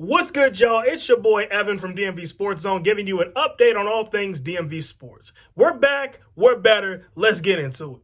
What's good, y'all? It's your boy Evan from DMV Sports Zone giving you an update on all things DMV sports. We're back, we're better, let's get into it.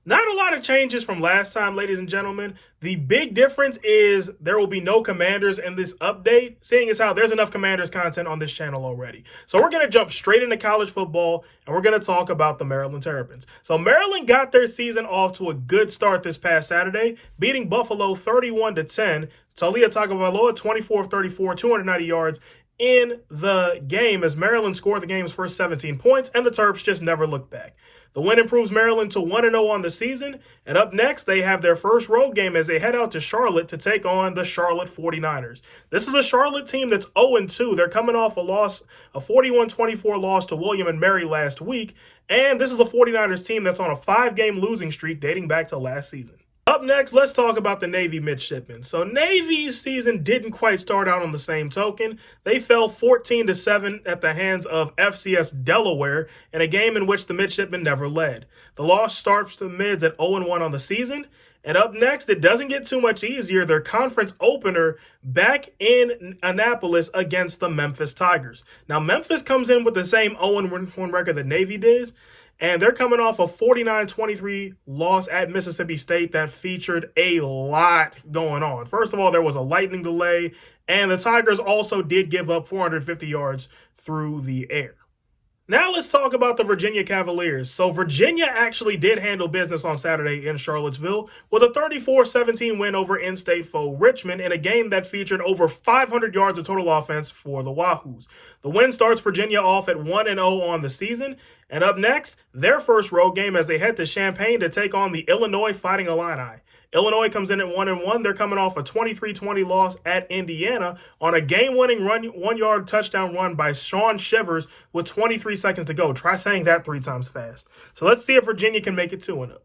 Not a lot of changes from last time, ladies and gentlemen. The big difference is there will be no Commanders in this update, seeing as how there's enough Commanders content on this channel already. So we're going to jump straight into college football, and we're going to talk about the Maryland Terrapins. So Maryland got their season off to a good start this past Saturday, beating Buffalo 31-10. Talia Tagovailoa, 24-34, 290 yards in the game as Maryland scored the game's first 17 points, and the Terps just never looked back. The win improves Maryland to 1-0 on the season, and up next, they have their first road game as they head out to Charlotte to take on the Charlotte 49ers. This is a Charlotte team that's 0-2. They're coming off a 41-24 loss to William & Mary last week, and this is a 49ers team that's on a 5-game losing streak dating back to last season. Up next, let's talk about the Navy midshipmen. So Navy's season didn't quite start out on the same token. They fell 14-7 at the hands of FCS Delaware in a game in which the midshipmen never led. The loss starts the mids at 0-1 on the season. And up next, it doesn't get too much easier. Their conference opener back in Annapolis against the Memphis Tigers. Now, Memphis comes in with the same 0-1 record that Navy did. And they're coming off a 49-23 loss at Mississippi State that featured a lot going on. First of all, there was a lightning delay, and the Tigers also did give up 450 yards through the air. Now let's talk about the Virginia Cavaliers. So Virginia actually did handle business on Saturday in Charlottesville with a 34-17 win over in-state foe Richmond in a game that featured over 500 yards of total offense for the Wahoos. The win starts Virginia off at 1-0 on the season. And up next, their first road game as they head to Champaign to take on the Illinois Fighting Illini. Illinois comes in at 1-1. They're coming off a 23-20 loss at Indiana on a game-winning one-yard touchdown run by Sean Shivers with 23 seconds to go. Try saying that 3 times fast. So let's see if Virginia can make it 2-0.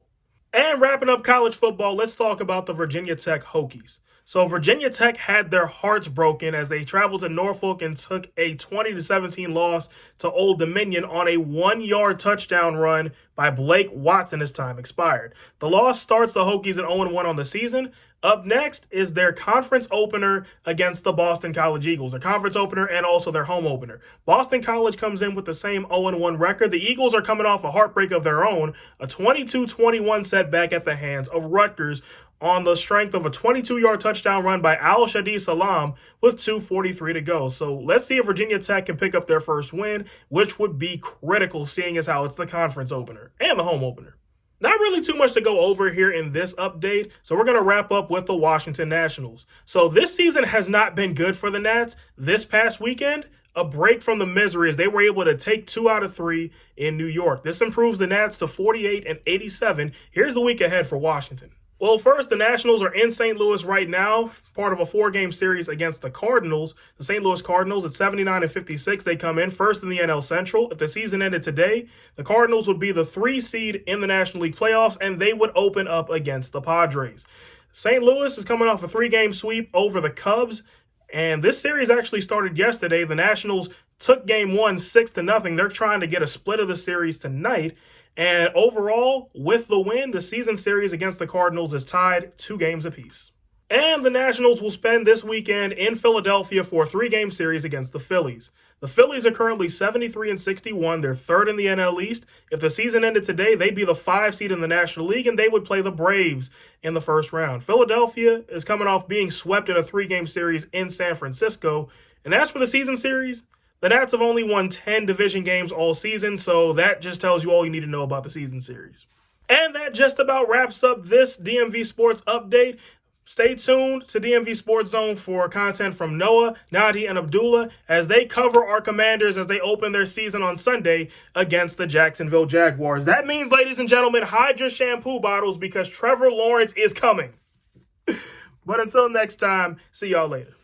And wrapping up college football, let's talk about the Virginia Tech Hokies. So Virginia Tech had their hearts broken as they traveled to Norfolk and took a 20-17 loss to Old Dominion on a 1-yard touchdown run by Blake Watson as time expired. The loss starts the Hokies at 0-1 on the season. Up next is their conference opener against the Boston College Eagles, their conference opener and also their home opener. Boston College comes in with the same 0-1 record. The Eagles are coming off a heartbreak of their own, a 22-21 setback at the hands of Rutgers on the strength of a 22-yard touchdown run by Al-Shadi Salam with 2:43 to go. So let's see if Virginia Tech can pick up their first win, which would be critical seeing as how it's the conference opener and the home opener. Not really too much to go over here in this update, so we're going to wrap up with the Washington Nationals. So this season has not been good for the Nats. This past weekend, a break from the misery as they were able to take 2 out of 3 in New York. This improves the Nats to 48-87. Here's the week ahead for Washington. Well, first, the Nationals are in St. Louis right now, part of a 4-game series against the Cardinals. The St. Louis Cardinals at 79-56, they come in first in the NL Central. If the season ended today, the Cardinals would be the 3 seed in the National League playoffs, and they would open up against the Padres. St. Louis is coming off a 3-game sweep over the Cubs, and this series actually started yesterday. The Nationals took game 1 6-0. They're trying to get a split of the series tonight. And overall, with the win, the season series against the Cardinals is tied 2 games apiece. And the Nationals will spend this weekend in Philadelphia for a 3-game series against the Phillies. The Phillies are currently 73-61. They're 3rd in the NL East. If the season ended today, they'd be the 5 seed in the National League, and they would play the Braves in the first round. Philadelphia is coming off being swept in a 3-game series in San Francisco. And as for the season series, the Nats have only won 10 division games all season, so that just tells you all you need to know about the season series. And that just about wraps up this DMV Sports update. Stay tuned to DMV Sports Zone for content from Noah, Nadi, and Abdullah as they cover our Commanders as they open their season on Sunday against the Jacksonville Jaguars. That means, ladies and gentlemen, hide your shampoo bottles because Trevor Lawrence is coming. But until next time, see y'all later.